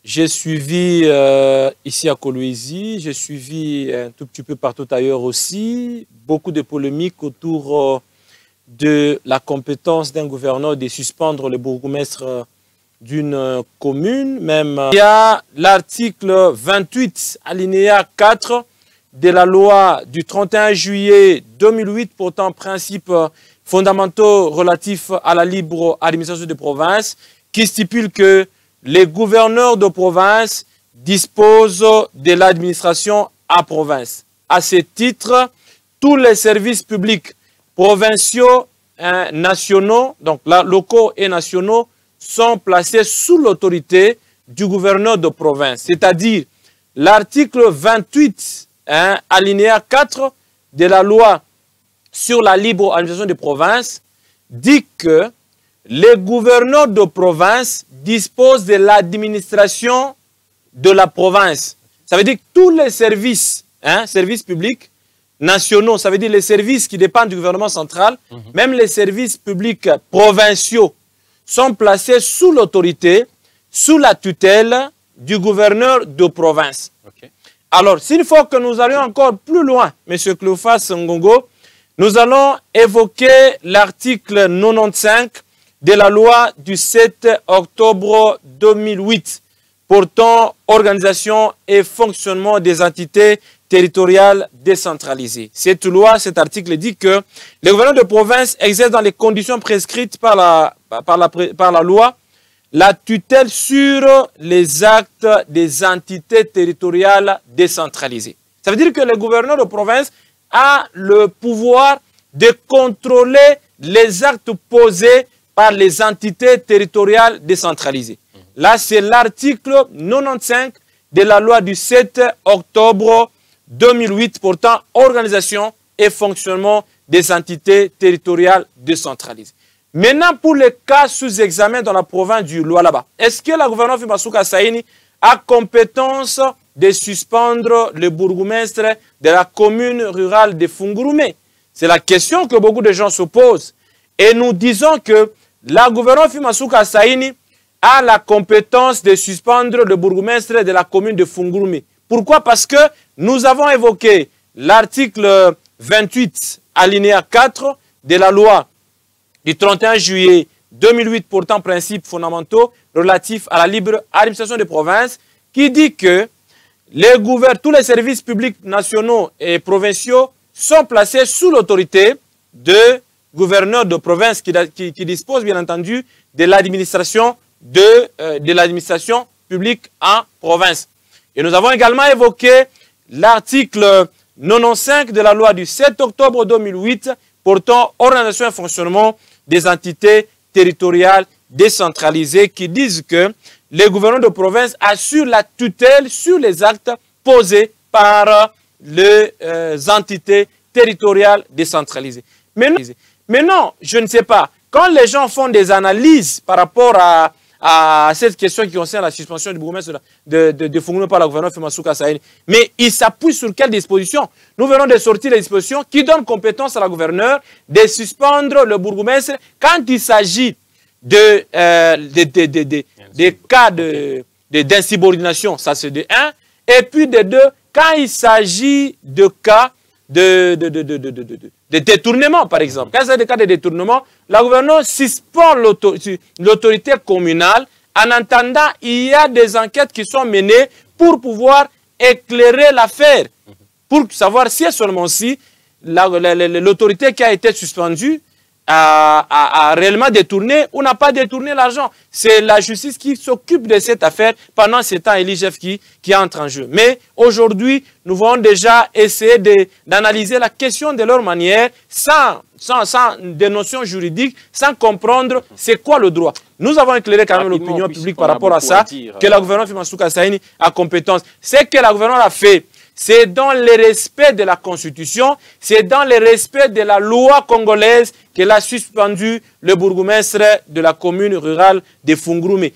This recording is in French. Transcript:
J'ai suivi ici à Kolwezi, j'ai suivi un tout petit peu partout ailleurs aussi, beaucoup de polémiques autour de la compétence d'un gouverneur de suspendre le bourgmestre d'une commune. Même il y a l'article 28, alinéa 4 de la loi du 31 juillet 2008 portant principes fondamentaux relatifs à la libre administration des provinces qui stipule que les gouverneurs de province disposent de l'administration à province. À ce titre, tous les services publics provinciaux, nationaux, donc locaux et nationaux, sont placés sous l'autorité du gouverneur de province. C'est-à-dire, l'article 28, alinéa 4 de la loi sur la libre administration des provinces dit que les gouverneurs de province disposent de l'administration de la province. Ça veut dire que tous les services, services publics nationaux, ça veut dire les services qui dépendent du gouvernement central, même les services publics provinciaux, sont placés sous l'autorité, sous la tutelle du gouverneur de province. Okay. Alors, s'il faut que nous allions encore plus loin, M. Cléophas Ngongo, nous allons évoquer l'article 95 de la loi du 7 octobre 2008 portant organisation et fonctionnement des entités territoriales décentralisées. Cette loi, cet article dit que les gouverneurs de province exercent dans les conditions prescrites par la loi la tutelle sur les actes des entités territoriales décentralisées. Ça veut dire que le gouverneur de province a le pouvoir de contrôler les actes posés par les entités territoriales décentralisées. Là, c'est l'article 95 de la loi du 7 octobre 2008 portant organisation et fonctionnement des entités territoriales décentralisées. Maintenant, pour les cas sous examen dans la province du Lualaba, est-ce que la gouverneure Fimassouka Saini a compétence de suspendre le bourgmestre de la commune rurale de Fungurume? C'est la question que beaucoup de gens se posent. Et nous disons que la gouverneure Fimassouka Saini a la compétence de suspendre le bourgmestre de la commune de Fungurume. Pourquoi? Parce que nous avons évoqué l'article 28, alinéa 4 de la loi du 31 juillet 2008 portant principes fondamentaux relatifs à la libre administration des provinces qui dit que tous les services publics nationaux et provinciaux sont placés sous l'autorité de gouverneurs de province qui disposent bien entendu de l'administration publique en province. Et nous avons également évoqué l'article 95 de la loi du 7 octobre 2008 portant organisation et fonctionnement des entités territoriales décentralisées qui disent que les gouverneurs de province assurent la tutelle sur les actes posés par les entités territoriales décentralisées. Mais non, je ne sais pas. Quand les gens font des analyses par rapport à cette question qui concerne la suspension du bourgmestre de Fungurume par la gouverneure Fimassouka Saini, mais il s'appuie sur quelle disposition? Nous venons de sortir les dispositions qui donnent compétence à la gouverneure de suspendre le bourgmestre quand il s'agit de cas d'insubordination, ça c'est de 1, et puis de 2, quand il s'agit de cas de détournement, par exemple. Quand il s'agit de cas de détournement, la gouverneure suspend l'autorité communale. En attendant, il y a des enquêtes qui sont menées pour pouvoir éclairer l'affaire, pour savoir si et seulement si l'autorité qui a été suspendue a réellement détourné ou n'a pas détourné l'argent. C'est la justice qui s'occupe de cette affaire pendant ce temps et l'IGF qui entre en jeu. Mais aujourd'hui, nous allons déjà essayer d'analyser la question de leur manière sans des notions juridiques, sans comprendre c'est quoi le droit. Nous avons éclairé quand même l'opinion publique par rapport à ça, que la gouverneure Fimassouka Saini a compétence. C'est que la gouverneure a fait. C'est dans le respect de la Constitution, c'est dans le respect de la loi congolaise qu'elle a suspendu le bourgmestre de la commune rurale de Fungurume.